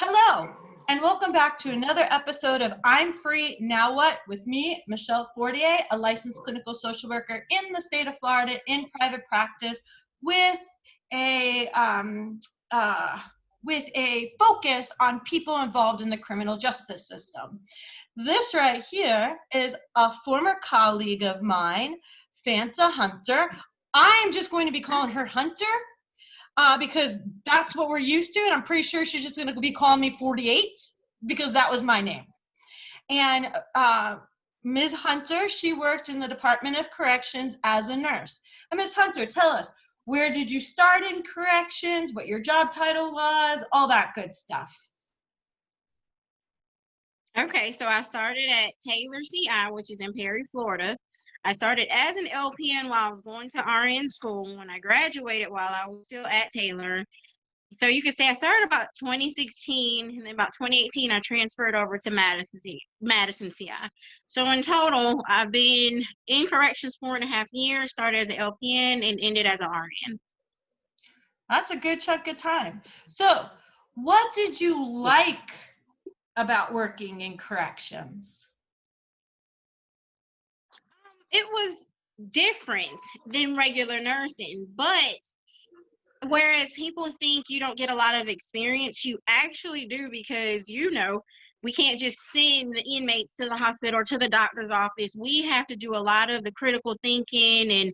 Hello, and welcome back to another episode of I'm Free, Now What? With me, Michelle Fortier, a licensed clinical social worker in the state of Florida in private practice with a focus on people involved in the criminal justice system. This right here is a former colleague of mine, Fanta Hunter. I'm just going to be calling her Hunter because that's what we're used to, and I'm pretty sure she's just going to be calling me 48 because that was my name. And Ms. Hunter, she worked in the Department of Corrections as a nurse. And Ms. Hunter, tell us, where did you start in corrections, what your job title was, all that good stuff. Okay, so I started at Taylor CI, which is in Perry, Florida. I started as an LPN while I was going to RN school. When I graduated while I was still at Taylor. So you could say I started about 2016, and then about 2018, I transferred over to Madison CI. So in total, I've been in corrections 4.5 years, started as an LPN and ended as an RN. That's a good chunk of time. So what did you like about working in corrections? It was different than regular nursing, but whereas people think you don't get a lot of experience, you actually do, because we can't just send the inmates to the hospital or to the doctor's office. We have to do a lot of the critical thinking and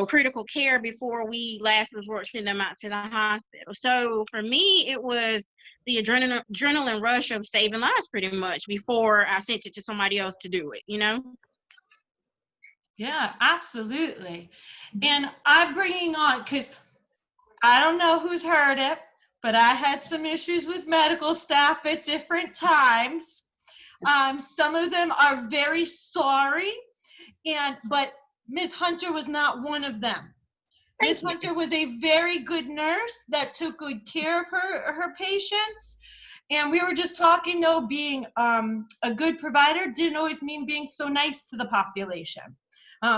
critical care before we last resort send them out to the hospital. So for me, it was the adrenaline rush of saving lives pretty much before I sent it to somebody else to do it, Yeah, absolutely. And I'm bringing on, because I don't know who's heard it, but I had some issues with medical staff at different times. Some of them are very sorry, but Ms. Hunter was not one of them. Ms. Hunter was a very good nurse that took good care of her patients. And we were just talking, though, being a good provider didn't always mean being so nice to the population.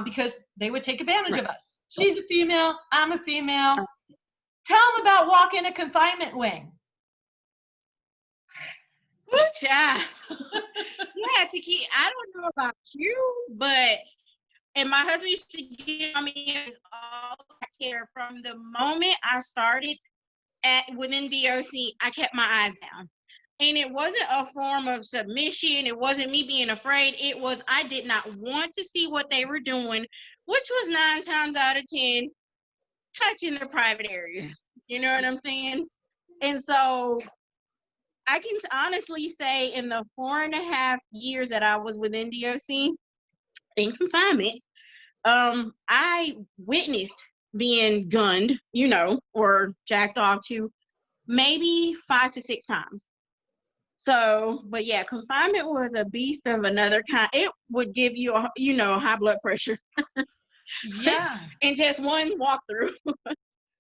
Because they would take advantage of us. She's a female, I'm a female. Tell them about walking a confinement wing. Yeah, I don't know about you, and my husband used to give me all care from the moment I started within DOC. I kept my eyes down. And it wasn't a form of submission. It wasn't me being afraid. It was I did not want to see what they were doing, which was 9 times out of 10 touching the private areas. You know what I'm saying? And so I can honestly say in the 4.5 years that I was within DOC in confinement, I witnessed being gunned, or jacked off to maybe 5 to 6 times. So, but yeah, confinement was a beast of another kind. It would give you, high blood pressure. Yeah. In just one walkthrough.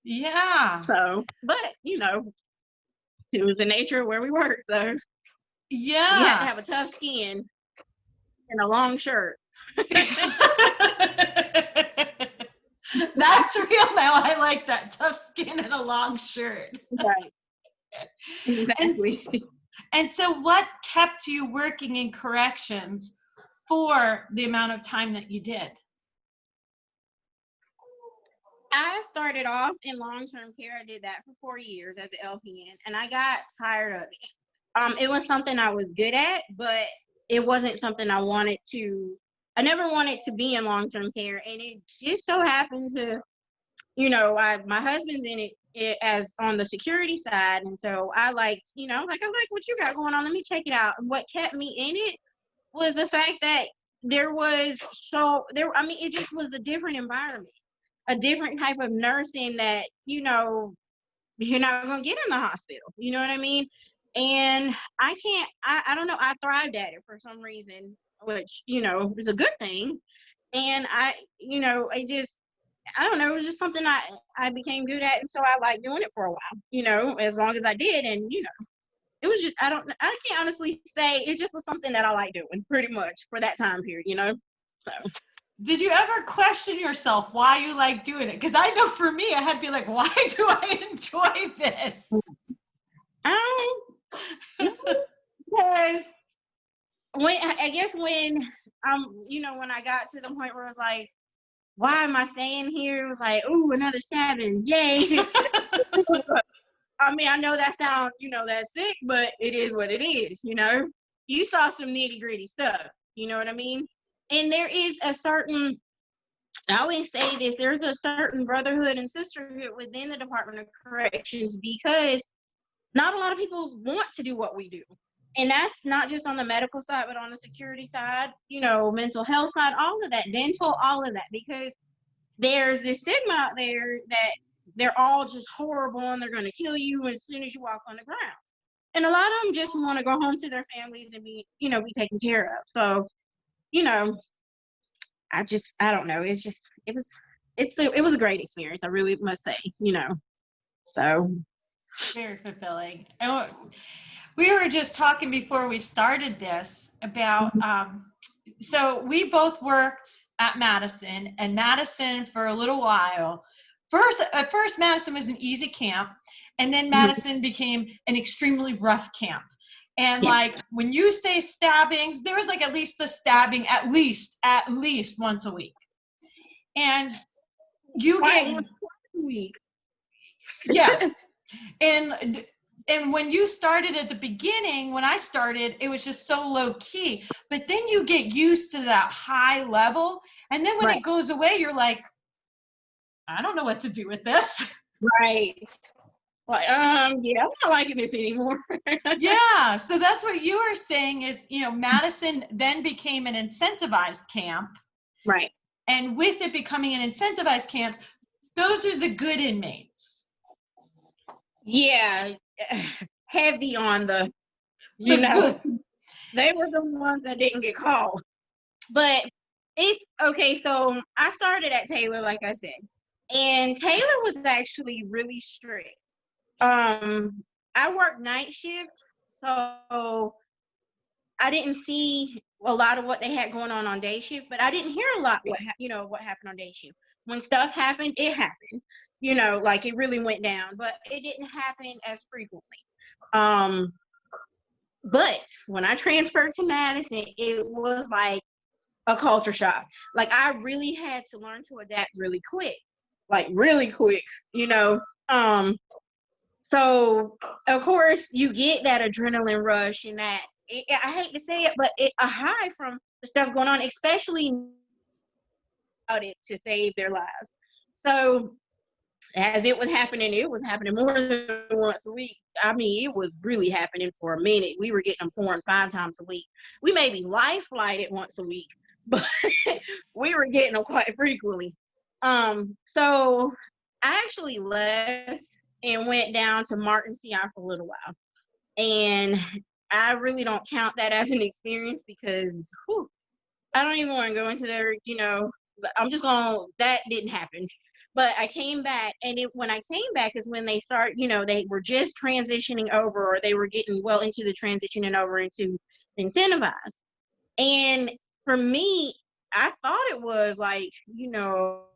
Yeah. So, but, it was the nature of where we worked. So, yeah. You had to have a tough skin and a long shirt. That's real now. I like that. Tough skin and a long shirt. Right. Exactly. And so what kept you working in corrections for the amount of time that you did? I started off in long-term care. I did that for 4 years as an LPN, and I got tired of it. It was something I was good at, but it wasn't something I never wanted to be in long-term care. And it just so happened to, my husband's in it as on the security side. And so I liked, I like what you got going on. Let me check it out. And what kept me in it was the fact that it just was a different environment, a different type of nursing that, you're not going to get in the hospital. You know what I mean? And I don't know, I thrived at it for some reason, which, is a good thing. And I don't know, it was just something I became good at, and so I liked doing it for a while, as long as I did. And, it was just, I can't honestly say, it just was something that I liked doing pretty much for that time period, so. Did you ever question yourself why you like doing it? Because I know for me, I had to be like, why do I enjoy this? I guess when when I got to the point where it was like, why am I staying here? It was like, ooh, another stabbing, yay. I mean, I know that sounds, that's sick, but it is what it is, You saw some nitty gritty stuff, you know what I mean? And there is a certain, I always say this, there's a certain brotherhood and sisterhood within the Department of Corrections, because not a lot of people want to do what we do. And that's not just on the medical side, but on the security side, mental health side, all of that, dental, all of that, because there's this stigma out there that they're all just horrible and they're going to kill you as soon as you walk on the ground. And a lot of them just want to go home to their families and be taken care of. So, I don't know. It was a great experience. I really must say, so. Very fulfilling. And we were just talking before we started this about, so we both worked at Madison, and Madison for a little while. At first, Madison was an easy camp, and then Madison became an extremely rough camp. And like when you say stabbings, there was like at least a stabbing at least once a week. And you get once a week. Yeah. And when you started at the beginning, when I started, it was just so low key. But then you get used to that high level. And then when it goes away, you're like, I don't know what to do with this. Right. Like, I'm not liking this anymore. Yeah. So that's what you were saying is, Madison then became an incentivized camp. Right. And with it becoming an incentivized camp, those are the good inmates. Yeah. Heavy on the, they were the ones that didn't get called. But it's okay. So I started at Taylor, like I said, and Taylor was actually really strict. I worked night shift, so I didn't see a lot of what they had going on day shift, but I didn't hear a lot what happened on day shift. When stuff happened, it happened. Like it really went down, but it didn't happen as frequently. But when I transferred to Madison, it was like a culture shock. Like I really had to learn to adapt really quick. So of course you get that adrenaline rush and that I hate to say it, but a high from the stuff going on, especially about it to save their lives. So as it was happening more than once a week. I mean, it was really happening for a minute. We were getting them 4 and 5 times a week. We maybe life flighted once a week, but we were getting them quite frequently. So I actually left and went down to Martin CI for a little while. And I really don't count that as an experience because I don't even want to go into there, that didn't happen. But I came back, and when I came back is when they start, they were just transitioning over, or they were getting well into the transitioning over into incentivized. And for me, I thought it was like,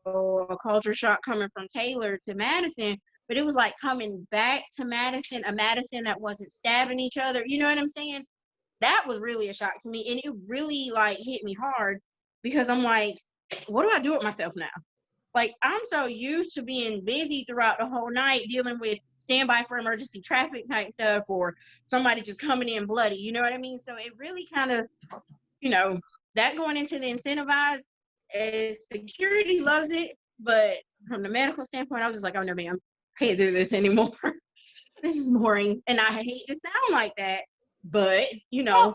a culture shock coming from Taylor to Madison, but it was like coming back to Madison, a Madison that wasn't stabbing each other. You know what I'm saying? That was really a shock to me. And it really like hit me hard because I'm like, what do I do with myself now? Like, I'm so used to being busy throughout the whole night dealing with standby for emergency traffic type stuff or somebody just coming in bloody, you know what I mean? So it really kind of, that going into the incentivized, security loves it, but from the medical standpoint, I was just like, oh no, ma'am, can't do this anymore. This is boring. And I hate to sound like that, but,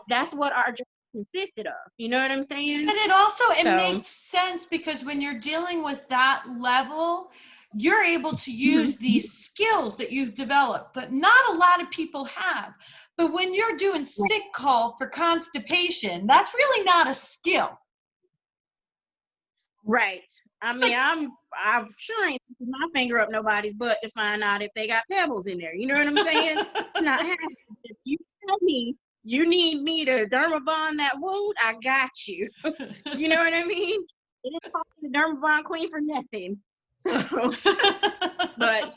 that's what our job consisted of. You know what I'm saying? But it makes sense because when you're dealing with that level, you're able to use these skills that you've developed that not a lot of people have. But when you're doing sick call for constipation, that's really not a skill. Right. I mean, I'm sure ain't putting my finger up nobody's butt to find out if they got pebbles in there. You know what I'm saying? It's not happening. If you tell me you need me to dermabond that wound, I got you. You know what I mean? It is called the dermabond queen for nothing. So, but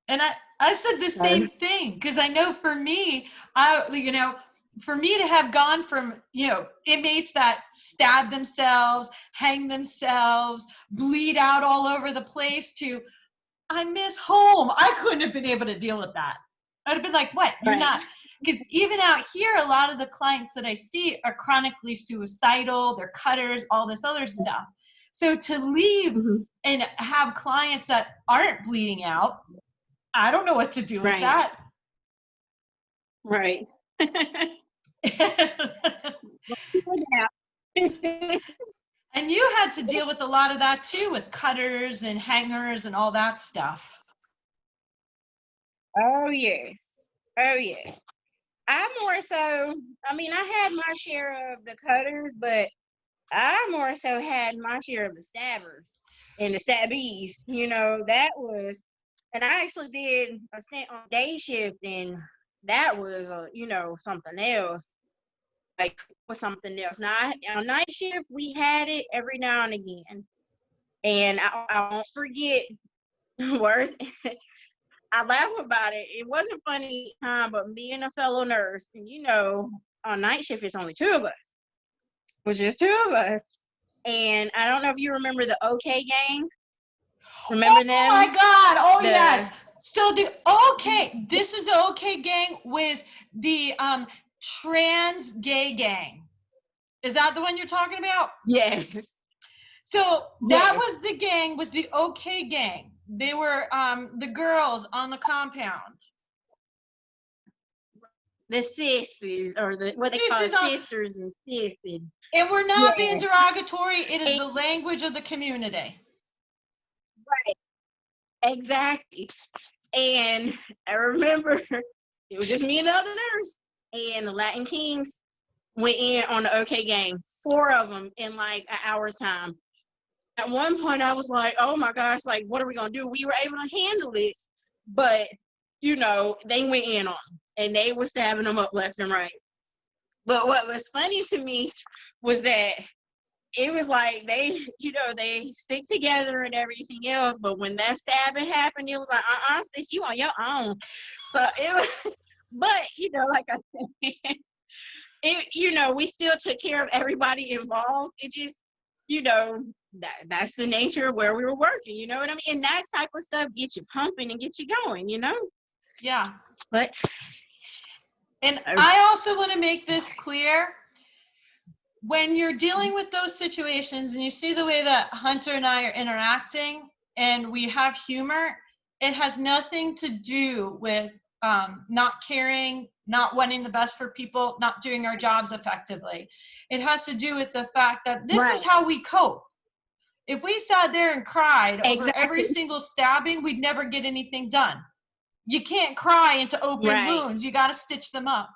and I said the same thing because I know for me, for me to have gone from, inmates that stab themselves, hang themselves, bleed out all over the place to, I miss home. I couldn't have been able to deal with that. I'd have been like, what? You're Right. not. Because even out here, a lot of the clients that I see are chronically suicidal, they're cutters, all this other stuff. So to leave and have clients that aren't bleeding out, I don't know what to do with Right. that. Right. And you had to deal with a lot of that too, with cutters and hangers and all that stuff. Oh yes. Oh yes. I more so, I mean, I had my share of the cutters, but I more so had my share of the stabbers and the stabbies. That was, and I actually did a stint on day shift, and that was, something else. Like, was something else. Now, on night shift, we had it every now and again. And I won't forget, worse, I laugh about it. It wasn't funny time, but me and a fellow nurse, and on night shift, it's only two of us. It was just two of us. And I don't know if you remember the OK Gang. Remember them? Oh my God. Oh, yes. So this is the OK Gang with the trans gay gang. Is that the one you're talking about? Yes. So that was the gang, was the OK Gang. They were the girls on the compound. The sisters, or what they call sisters and sisters. And we're not being derogatory. It is the language of the community. Right. Exactly. And I remember it was just me and the other nurse, and the Latin Kings went in on the OK Gang, 4 of them in like an hour's time. At one point, I was like, oh my gosh, like, what are we going to do? We were able to handle it, but, they went in on them, and they were stabbing them up left and right. But what was funny to me was that it was like they stick together and everything else, but when that stabbing happened, it was like, sis, you on your own. So it was, but, like I said, we still took care of everybody involved. It just, that's the nature of where we were working, you know what I mean? And that type of stuff gets you pumping and gets you going, Yeah. But and I also want to make this clear. When you're dealing with those situations and you see the way that Hunter and I are interacting and we have humor, it has nothing to do with not caring, not wanting the best for people, not doing our jobs effectively. It has to do with the fact that this is how we cope. If we sat there and cried over every single stabbing, we'd never get anything done. You can't cry into open wounds. You got to stitch them up.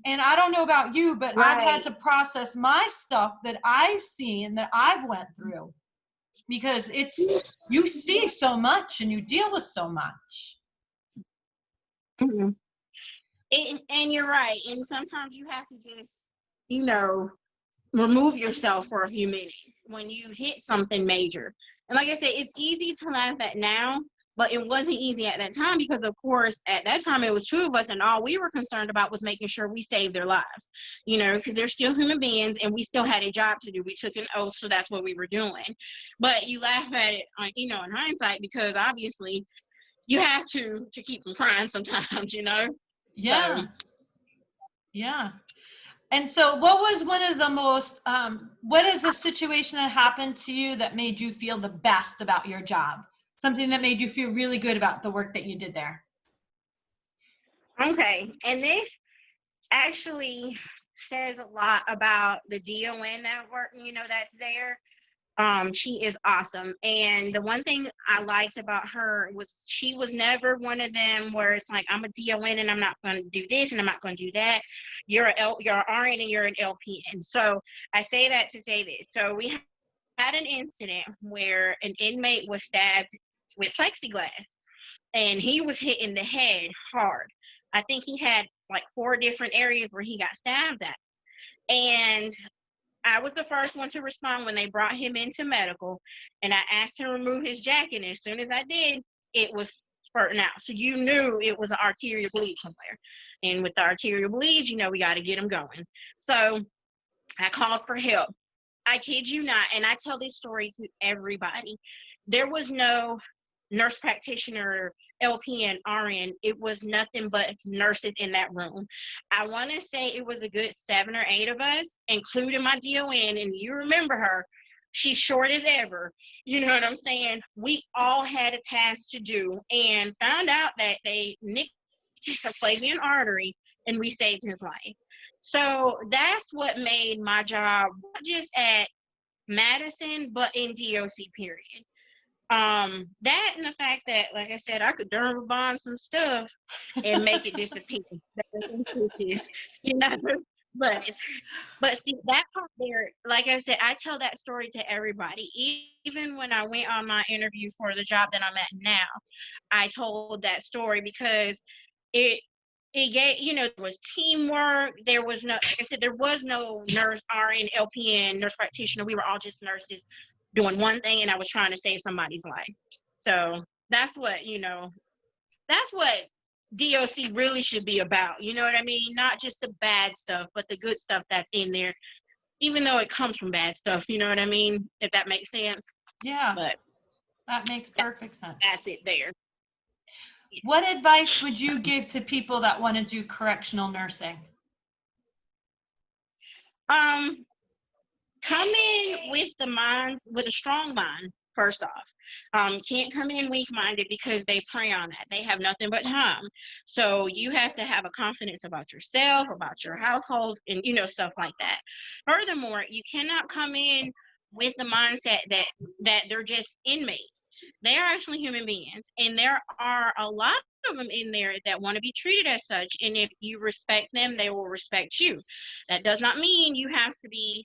And I don't know about you, but I've had to process my stuff that I've seen, that I've went through, because you see so much and you deal with so much. Mm-hmm. And you're right. And sometimes you have to just, remove yourself for a few minutes when you hit something major. And like I said, it's easy to laugh at now, but it wasn't easy at that time because, of course, at that time it was 2 of us, and all we were concerned about was making sure we saved their lives, because they're still human beings and we still had a job to do. We took an oath, so that's what we were doing. But you laugh at it, in hindsight, because obviously you have to keep from crying sometimes, Yeah. So. Yeah. And so what was one of the most, what is a situation that happened to you that made you feel the best about your job? Something that made you feel really good about the work that you did there? Okay. And this actually says a lot about the DON that work, that's there. She is awesome. And the one thing I liked about her was she was never one of them where it's like, I'm a DON and I'm not going to do this and I'm not going to do that. You're an RN and you're an LPN. So I say that to say this. So we had an incident where an inmate was stabbed with plexiglass and he was hit in the head hard. I think he had like 4 different areas where he got stabbed at. And I was the first one to respond when they brought him into medical, and I asked him to remove his jacket. And as soon as I did, it was spurting out. So you knew it was an arterial bleed somewhere. And with the arterial bleeds, we got to get them going. So I called for help. I kid you not, and I tell this story to everybody. There was no nurse practitioner, LPN, RN. It was nothing but nurses in that room. I want to say it was a good 7 or 8 of us, including my DON, and you remember her. She's short as ever. You know what I'm saying? We all had a task to do, and found out that they nicked his subclavian artery, and we saved his life. So that's what made my job, not just at Madison, but in DOC, period. That and the fact that, like I said, I could derma bond some stuff and make it disappear. you know. But see, that part there, like I said, I tell that story to everybody. Even when I went on my interview for the job that I'm at now, I told that story because it gave, there was teamwork. There was no, like I said, there was no nurse, RN, LPN, nurse practitioner. We were all just nurses doing one thing, and I was trying to save somebody's life. So that's what, that's what DOC really should be about. You know what I mean? Not just the bad stuff, but the good stuff that's in there, even though it comes from bad stuff. You know what I mean? If that makes sense. Yeah, but that makes perfect sense. That's it there. What advice would you give to people that want to do correctional nursing? Come in with a strong mind, first off. Can't come in weak-minded because they prey on that. They have nothing but time. So you have to have a confidence about yourself, about your household, and, stuff like that. Furthermore, you cannot come in with the mindset that they're just inmates. They are actually human beings, and there are a lot of them in there that want to be treated as such, and if you respect them, they will respect you. That does not mean you have to be,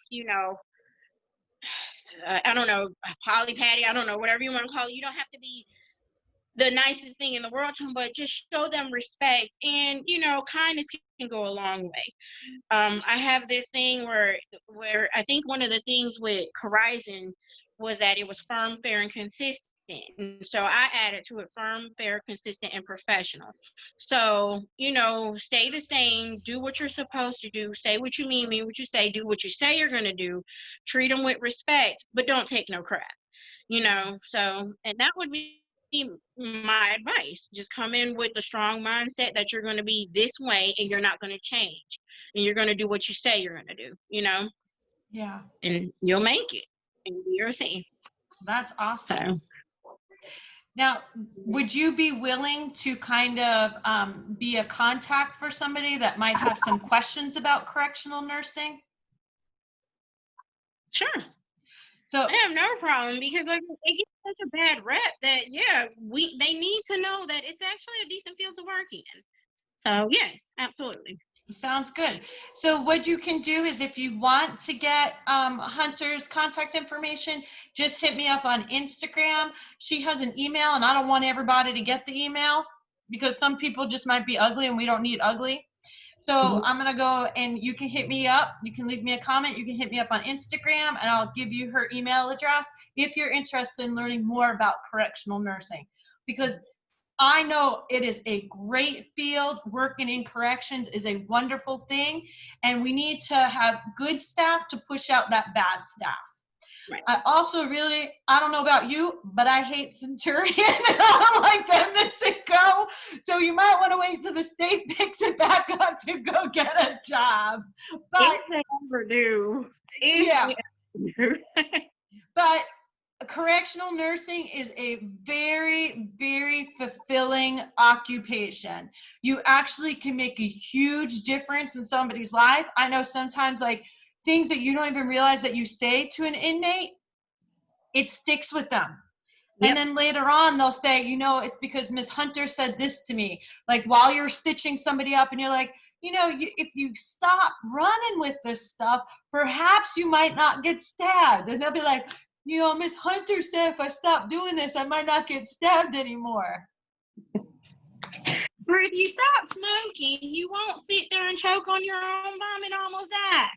I don't know, Polly Patty, I don't know, whatever you want to call it. You don't have to be the nicest thing in the world to them, but just show them respect, and kindness can go a long way. I have this thing where I think one of the things with Horizon was that it was firm, fair, and consistent. And so I added to it firm, fair, consistent, and professional. So, stay the same, do what you're supposed to do, say what you mean what you say, do what you say you're going to do, treat them with respect, but don't take no crap, So, and that would be my advice. Just come in with a strong mindset that you're going to be this way and you're not going to change. And you're going to do what you say you're going to do, Yeah. And you'll make it. And you'll see. That's awesome. So. Now, would you be willing to kind of be a contact for somebody that might have some questions about correctional nursing? Sure. So I have no problem because it gets such a bad rep that they need to know that it's actually a decent field to work in. So yes, absolutely. Sounds good. So what you can do is if you want to get Hunter's contact information, just hit me up on Instagram. She has an email, and I don't want everybody to get the email because some people just might be ugly, and we don't need ugly. So I'm going to go, and you can hit me up. You can leave me a comment. You can hit me up on Instagram, and I'll give you her email address if you're interested in learning more about correctional nursing, because I know it is a great field. Working in corrections is a wonderful thing, and we need to have good staff to push out that bad staff. Right. I also I don't know about you, but I hate Centurion, and I don't like them to say go. So you might want to wait till the state picks it back up to go get a job. But if they ever do. But correctional nursing is a very, very fulfilling occupation. You actually can make a huge difference in somebody's life. I know sometimes things that you don't even realize that you say to an inmate, it sticks with them. Yep. And then later on, they'll say, it's because Ms. Hunter said this to me. Like while you're stitching somebody up and you're like, if you stop running with this stuff, perhaps you might not get stabbed. And they'll be like, Ms. Hunter said if I stop doing this, I might not get stabbed anymore. Or if you stop smoking, you won't sit there and choke on your own vomit and almost die.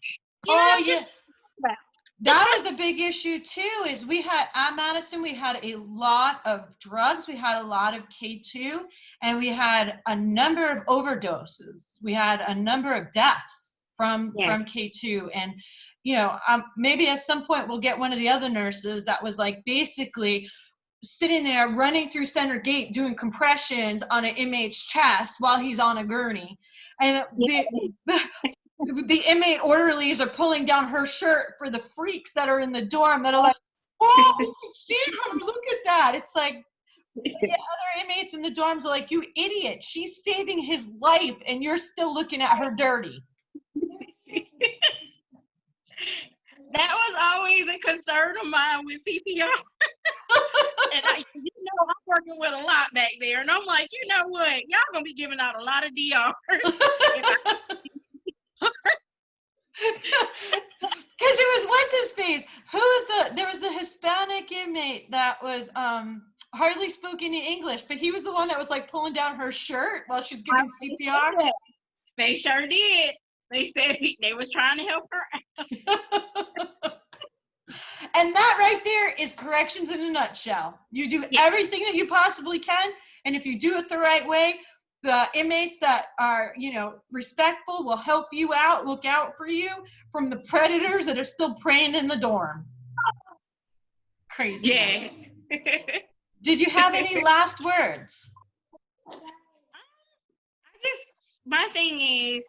That was a big issue too, is we had at Madison, we had a lot of drugs, we had a lot of K2, and we had a number of overdoses. We had a number of deaths from K2. And maybe at some point we'll get one of the other nurses that was like basically sitting there running through center gate doing compressions on an inmate's chest while he's on a gurney. And the inmate orderlies are pulling down her shirt for the freaks that are in the dorm that are like, oh, you can see her, look at that. It's like, the other inmates in the dorms are like, you idiot, she's saving his life and you're still looking at her dirty. That was always a concern of mine with CPR. And I'm working with a lot back there. And I'm like, you know what? Y'all gonna be giving out a lot of DR. Because it was what's his face? There was the Hispanic inmate that was hardly spoke any English, but he was the one that was like pulling down her shirt while she's giving CPR. They sure did. They said they was trying to help her out. And that right there is corrections in a nutshell. You do everything that you possibly can, and if you do it the right way, the inmates that are, respectful will help you out, look out for you from the predators that are still preying in the dorm. Crazy. Yes. Did you have any last words? My thing is,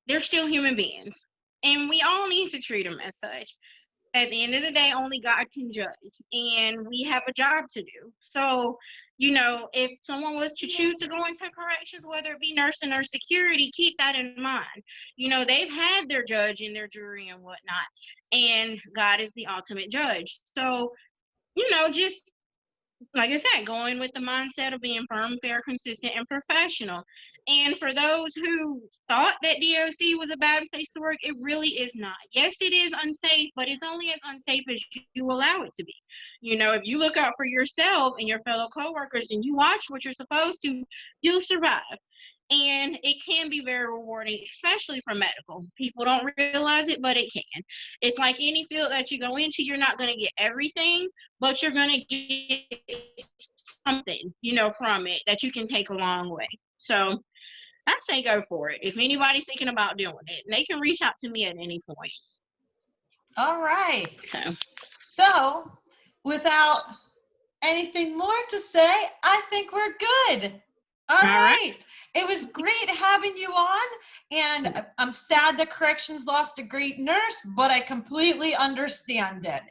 they're still human beings, and we all need to treat them as such. At the end of the day, only God can judge, and we have a job to do. So, if someone was to choose to go into corrections, whether it be nursing or security, keep that in mind. They've had their judge and their jury and whatnot, and God is the ultimate judge. So, just like I said, going with the mindset of being firm, fair, consistent, and professional. And for those who thought that DOC was a bad place to work, it really is not. Yes, it is unsafe, but it's only as unsafe as you allow it to be. If you look out for yourself and your fellow coworkers and you watch what you're supposed to, you'll survive. And it can be very rewarding, especially for medical. People don't realize it, but it can. It's like any field that you go into, you're not going to get everything, but you're going to get something, from it that you can take a long way. So I say go for it. If anybody's thinking about doing it, they can reach out to me at any point. All right. So without anything more to say, I think we're good. All right. It was great having you on, and I'm sad that corrections lost a great nurse, but I completely understand it.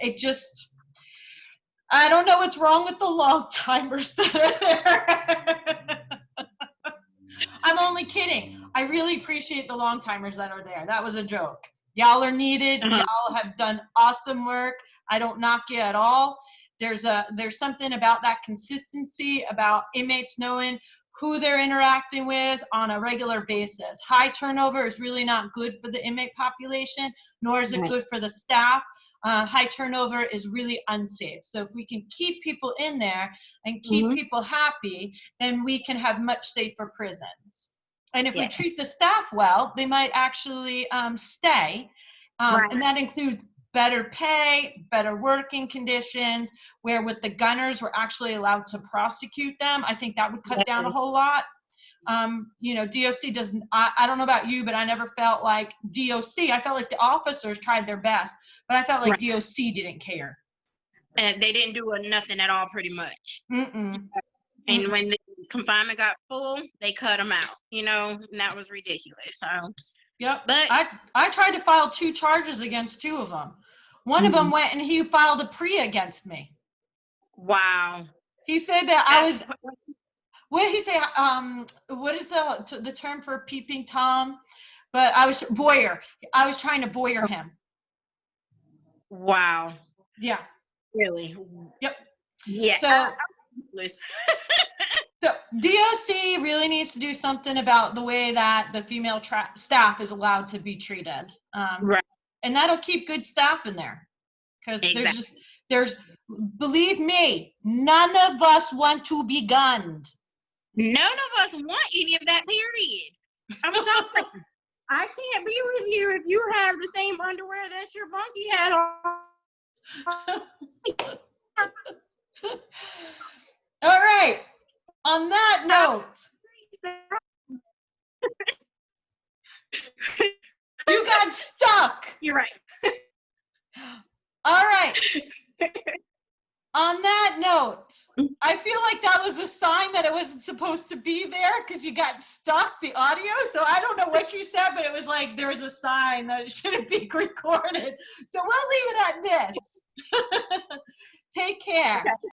I don't know what's wrong with the long timers that are there. I'm only kidding. I really appreciate the long timers that are there. That was a joke. Y'all are needed. Y'all have done awesome work. I don't knock you at all. There's something about that consistency, about inmates knowing who they're interacting with on a regular basis. High turnover is really not good for the inmate population, nor is it good for the staff. High turnover is really unsafe. So if we can keep people in there and keep people happy, then we can have much safer prisons. And if we treat the staff well, they might actually stay. And that includes better pay, better working conditions, where with the gunners, we're actually allowed to prosecute them. I think that would cut down a whole lot. DOC doesn't, I don't know about you, but I never felt like DOC, I felt like the officers tried their best, but I felt like DOC didn't care. And they didn't do nothing at all, pretty much. And when the confinement got full, they cut them out, and that was ridiculous. So, but I tried to file 2 charges against 2 of them. One of them went and he filed a PREA against me. Wow. He said that I was, what did he say? What is the term for peeping Tom? But I was voyeur. I was trying to voyeur him. Wow. Yeah. Really? Yep. Yeah. So DOC really needs to do something about the way that the female staff is allowed to be treated. And that'll keep good staff in there. Because believe me, none of us want to be gunned. None of us want any of that, period. I'm sorry. I can't be with you if you have the same underwear that your bunkie had on All right. On that note, you got stuck. You're right. All right. On that note, I feel like that was a sign that it wasn't supposed to be there because you got stuck, the audio. So I don't know what you said, but it was like there was a sign that it shouldn't be recorded. So we'll leave it at this. Take care. Okay.